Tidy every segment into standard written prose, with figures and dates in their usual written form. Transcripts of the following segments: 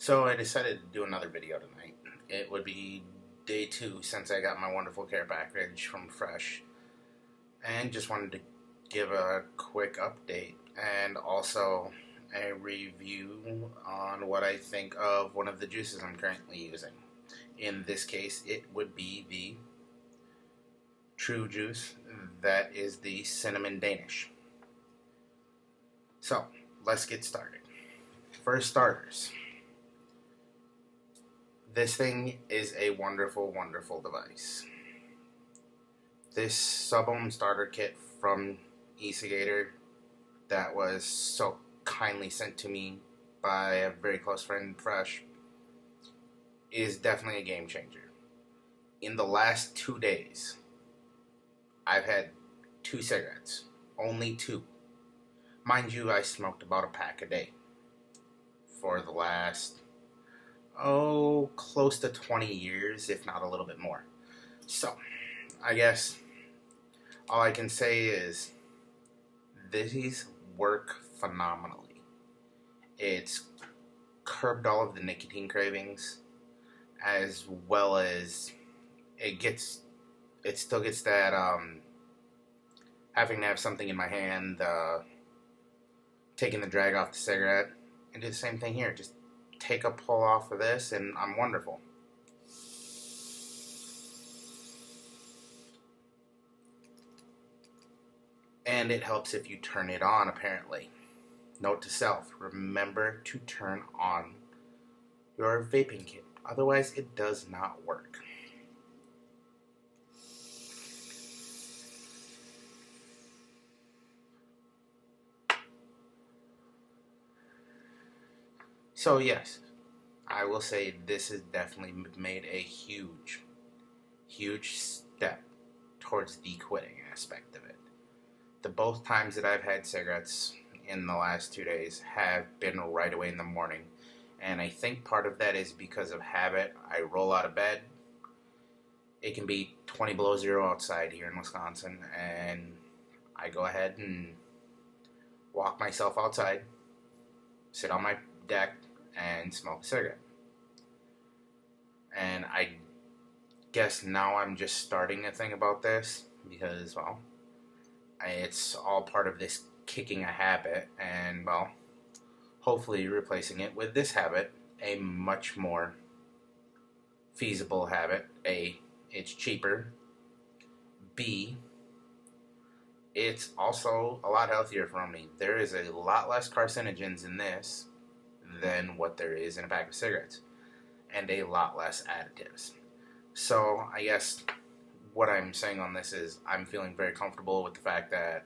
So I decided to do another video tonight. It would be day 2 since I got my wonderful care package from Fresh, and just wanted to give a quick update and also a review on what I think of one of the juices I'm currently using. In this case, it would be the True Juice, that is the Cinnamon Danish. So, let's get started. For starters, this thing is a wonderful, wonderful device. This sub-ohm starter kit from eCigator that was so kindly sent to me by a very close friend, Fresh, is definitely a game changer. In the last 2 days, I've had 2 cigarettes. Only 2. Mind you, I smoked about a pack a day for the last, close to 20 years, if not a little bit more. So, I guess all I can say is these work phenomenally. It's curbed all of the nicotine cravings, as well as it still gets that having to have something in my hand, taking the drag off the cigarette, and do the same thing here. Just take a pull off of this, and I'm wonderful. And it helps if you turn it on, apparently. Note to self, remember to turn on your vaping kit. Otherwise, it does not work. So yes, I will say this has definitely made a huge, huge step towards the quitting aspect of it. The both times that I've had cigarettes in the last 2 days have been right away in the morning. And I think part of that is because of habit. I roll out of bed. It can be 20 below zero outside here in Wisconsin, and I go ahead and walk myself outside, sit on my deck, and smoke a cigarette. And I guess now I'm just starting to think about this because, well, it's all part of this kicking a habit, and, well, hopefully replacing it with this habit, a much more feasible habit. A, it's cheaper. B, it's also a lot healthier for me. There is a lot less carcinogens in this than what there is in a pack of cigarettes, and a lot less additives. So I guess what I'm saying on this is I'm feeling very comfortable with the fact that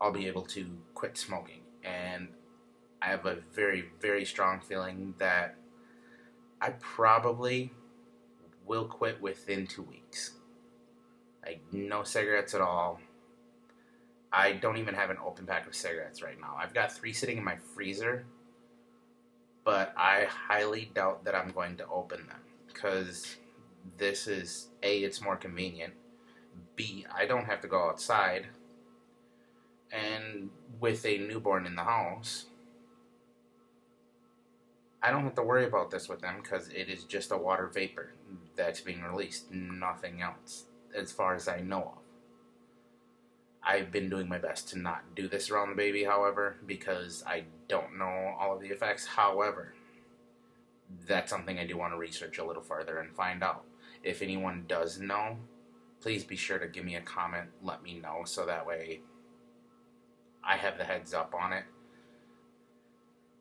I'll be able to quit smoking, and I have a very, very strong feeling that I probably will quit within 2 weeks. Like, no cigarettes at all. I don't even have an open pack of cigarettes right now. I've got 3 sitting in my freezer, but I highly doubt that I'm going to open them, because this is, A, it's more convenient. B, I don't have to go outside. And with a newborn in the house, I don't have to worry about this with them because it is just a water vapor that's being released, nothing else, as far as I know of. I've been doing my best to not do this around the baby, however, because I don't know all of the effects. However, that's something I do want to research a little further and find out. If anyone does know, please be sure to give me a comment, let me know, so that way I have the heads up on it.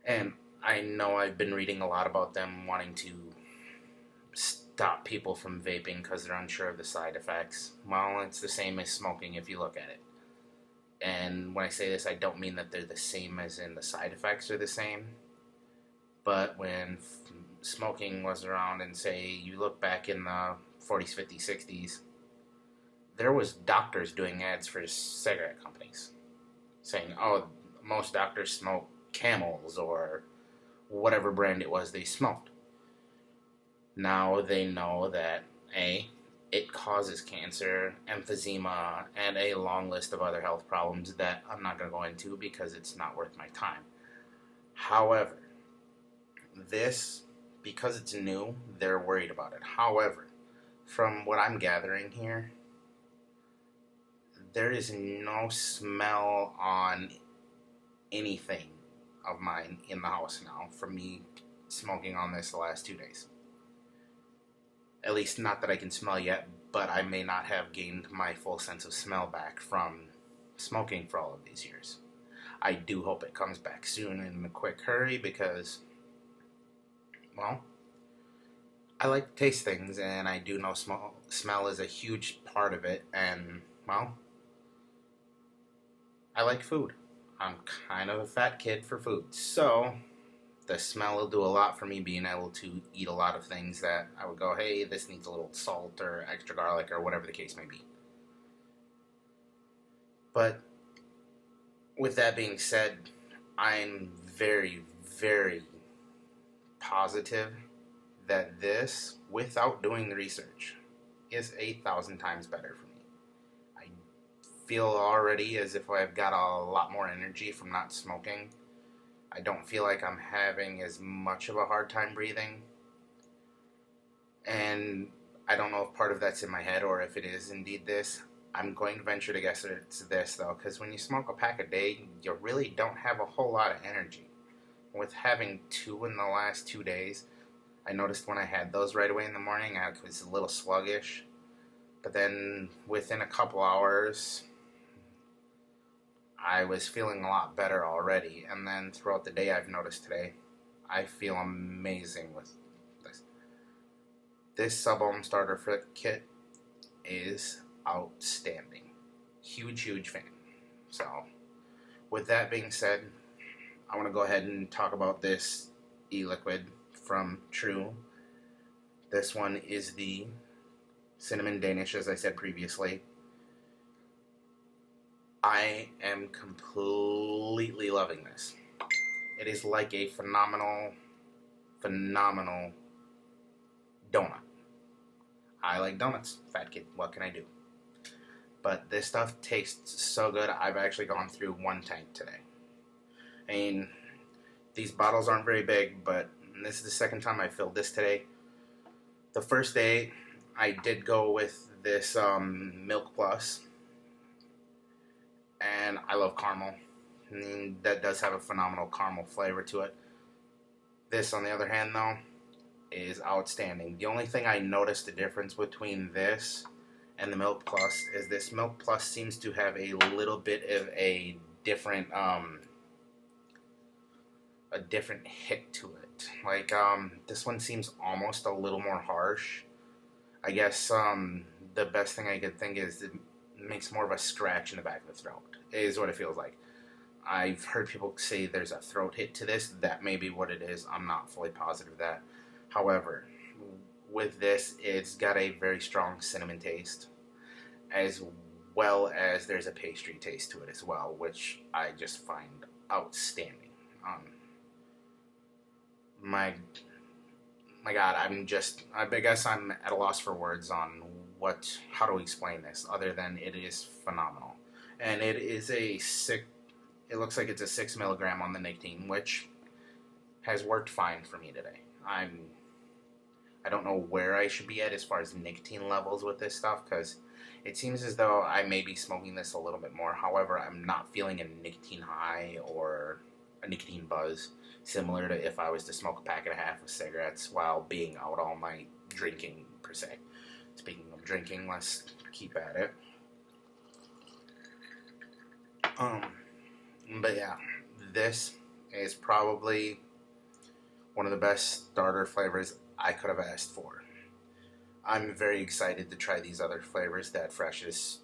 And I know I've been reading a lot about them wanting to stop people from vaping because they're unsure of the side effects. Well, it's the same as smoking if you look at it. And when I say this, I don't mean that they're the same as in the side effects are the same. But when smoking was around, and say you look back in the 40s, 50s, 60s, there was doctors doing ads for cigarette companies saying, oh, most doctors smoke Camels or whatever brand it was they smoked. Now they know that, A, it causes cancer, emphysema, and a long list of other health problems that I'm not going to go into because it's not worth my time. However, this, because it's new, they're worried about it. However, from what I'm gathering here, there is no smell on anything of mine in the house now from me smoking on this the last 2 days. At least not that I can smell yet, but I may not have gained my full sense of smell back from smoking for all of these years. I do hope it comes back soon in a quick hurry because, well, I like to taste things, and I do know smell is a huge part of it, and, well, I like food. I'm kind of a fat kid for food, so the smell will do a lot for me being able to eat a lot of things that I would go, hey, this needs a little salt or extra garlic or whatever the case may be. But with that being said, I'm very, very positive that this, without doing the research, is 8,000 times better for me. I feel already as if I've got a lot more energy from not smoking. I don't feel like I'm having as much of a hard time breathing. And I don't know if part of that's in my head or if it is indeed this. I'm going to venture to guess it's this, though, because when you smoke a pack a day, you really don't have a whole lot of energy. With having 2 in the last 2 days, I noticed when I had those right away in the morning, I was a little sluggish. But then within a couple hours, I was feeling a lot better already. And then throughout the day, I've noticed today, I feel amazing with this. This sub-ohm starter kit is outstanding. Huge, huge fan. So, with that being said, I want to go ahead and talk about this e-liquid from True. This one is the Cinnamon Danish, as I said previously. I am completely loving this. It is like a phenomenal, phenomenal donut. I like donuts, fat kid, what can I do? But this stuff tastes so good, I've actually gone through 1 tank today. I mean, these bottles aren't very big, but this is the second time I filled this today. The first day, I did go with this Milk Plus, and I love caramel. I mean, that does have a phenomenal caramel flavor to it. This, on the other hand, though, is outstanding. The only thing I noticed the difference between this and the Milk Plus is this Milk Plus seems to have a little bit of a different hit to it. Like, this one seems almost a little more harsh. I guess the best thing I could think is it makes more of a scratch in the back of the throat, is what it feels like. I've heard people say there's a throat hit to this. That may be what it is. I'm not fully positive of that. However, with this, it's got a very strong cinnamon taste, as well as there's a pastry taste to it as well, which I just find outstanding. My God, I guess I'm at a loss for words on how to explain this, other than it is phenomenal. And it is it looks like it's a 6 milligram on the nicotine, which has worked fine for me today. I don't know where I should be at as far as nicotine levels with this stuff, because it seems as though I may be smoking this a little bit more. However, I'm not feeling a nicotine high or a nicotine buzz, similar to if I was to smoke a pack and a half of cigarettes while being out all night drinking, per se. Speaking of drinking, let's keep at it. But yeah, this is probably one of the best starter flavors I could have asked for. I'm very excited to try these other flavors that Fresh is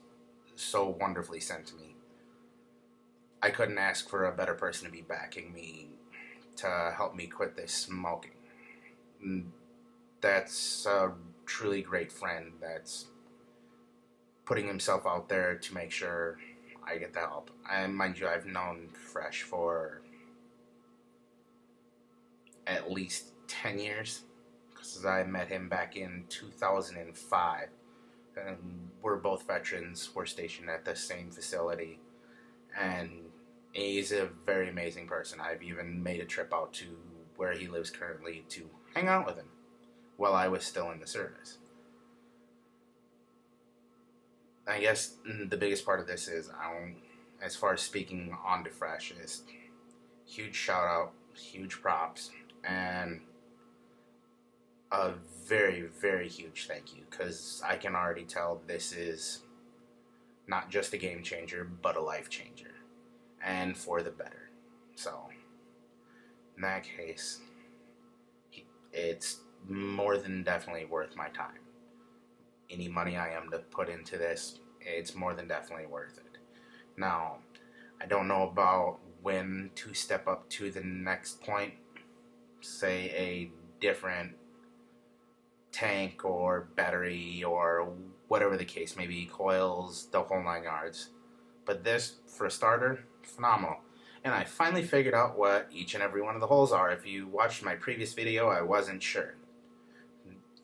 so wonderfully sent to me. I couldn't ask for a better person to be backing me to help me quit this smoking. That's a truly great friend that's putting himself out there to make sure I get the help. And mind you, I've known Fresh for at least 10 years, because I met him back in 2005. And we're both veterans. We're stationed at the same facility. And he's a very amazing person. I've even made a trip out to where he lives currently to hang out with him while I was still in the service. I guess the biggest part of this is, as far as speaking on to Fresh, is huge shout out, huge props, and a very, very huge thank you, because I can already tell this is not just a game changer, but a life changer, and for the better. So, in that case, it's more than definitely worth my time. Any money I am to put into this, it's more than definitely worth it. Now, I don't know about when to step up to the next point, say a different tank or battery or whatever the case may be, coils, the whole 9 yards. But this, for a starter, phenomenal. And I finally figured out what each and every one of the holes are. If you watched my previous video, I wasn't sure.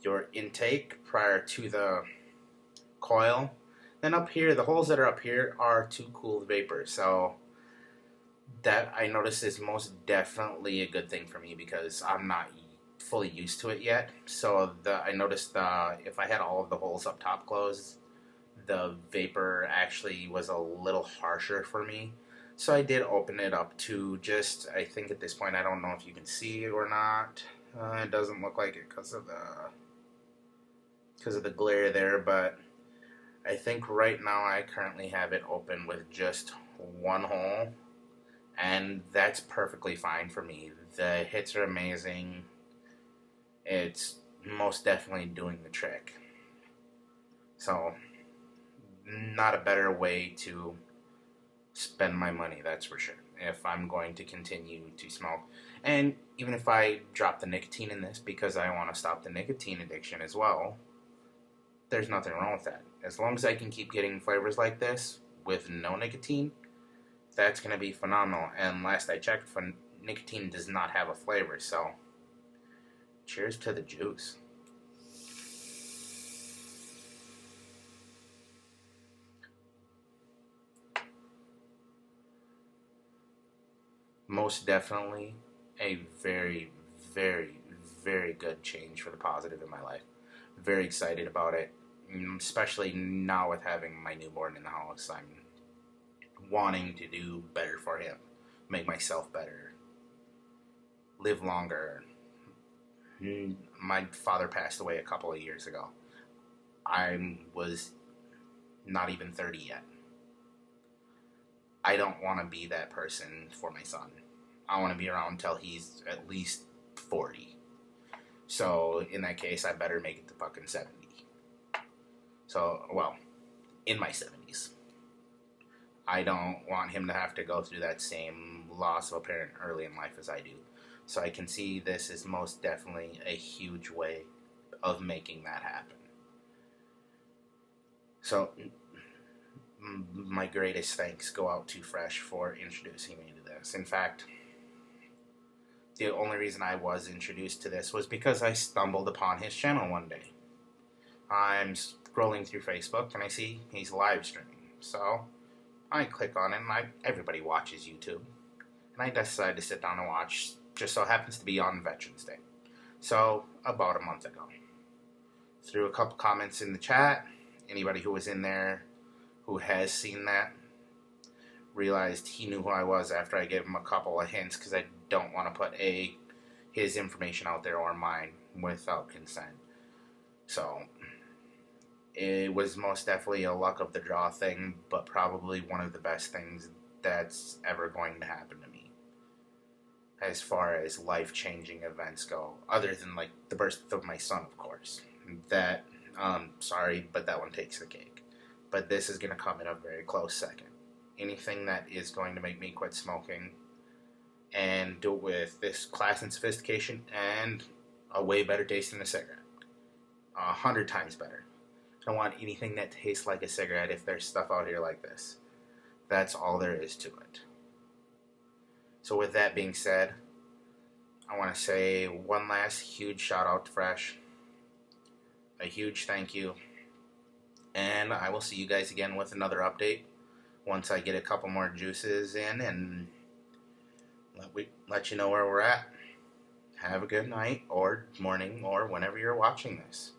Your intake prior to the coil, then up here, the holes that are up here are to cool the vapor. So that, I noticed, is most definitely a good thing for me, because I'm not fully used to it yet. So I noticed if I had all of the holes up top closed, the vapor actually was a little harsher for me. So I did open it up to just, I think at this point, I don't know if you can see it or not. It doesn't look like it because of the glare there, but I think right now I currently have it open with just one hole, and that's perfectly fine for me. The hits are amazing. It's most definitely doing the trick. So, not a better way to spend my money, that's for sure, if I'm going to continue to smoke. And even if I drop the nicotine in this because I want to stop the nicotine addiction as well, there's nothing wrong with that. As long as I can keep getting flavors like this with no nicotine, that's going to be phenomenal. And last I checked, nicotine does not have a flavor, so cheers to the juice. Most definitely a very, very, very good change for the positive in my life. Very excited about it, especially now with having my newborn in the house. I'm wanting to do better for him, make myself better, live longer. My father passed away a couple of years ago. I was not even 30 yet. I don't want to be that person for my son. I want to be around until he's at least 40. So, in that case, I better make it to fucking 70. So, well, in my 70s. I don't want him to have to go through that same loss of a parent early in life as I do. So I can see this is most definitely a huge way of making that happen. So, my greatest thanks go out to Fresh for introducing me to this. In fact, the only reason I was introduced to this was because I stumbled upon his channel one day. I'm scrolling through Facebook and I see he's live streaming. So I click on it, and everybody watches YouTube. And I decided to sit down and watch. Just so happens to be on Veterans Day. So, about a month ago. Threw a couple comments in the chat. Anybody who was in there who has seen that realized he knew who I was after I gave him a couple of hints, because I don't want to put his information out there or mine without consent. So, it was most definitely a luck of the draw thing, but probably one of the best things that's ever going to happen to me as far as life-changing events go, other than like the birth of my son, of course. That, sorry, but that one takes the cake. But this is going to come in a very close second. Anything that is going to make me quit smoking and do it with this class and sophistication and a way better taste than a cigarette. 100 times better. I don't want anything that tastes like a cigarette if there's stuff out here like this. That's all there is to it. So with that being said, I want to say one last huge shout out to Fresh. A huge thank you. And I will see you guys again with another update once I get a couple more juices in and let you know where we're at. have a good night or morning or whenever you're watching this.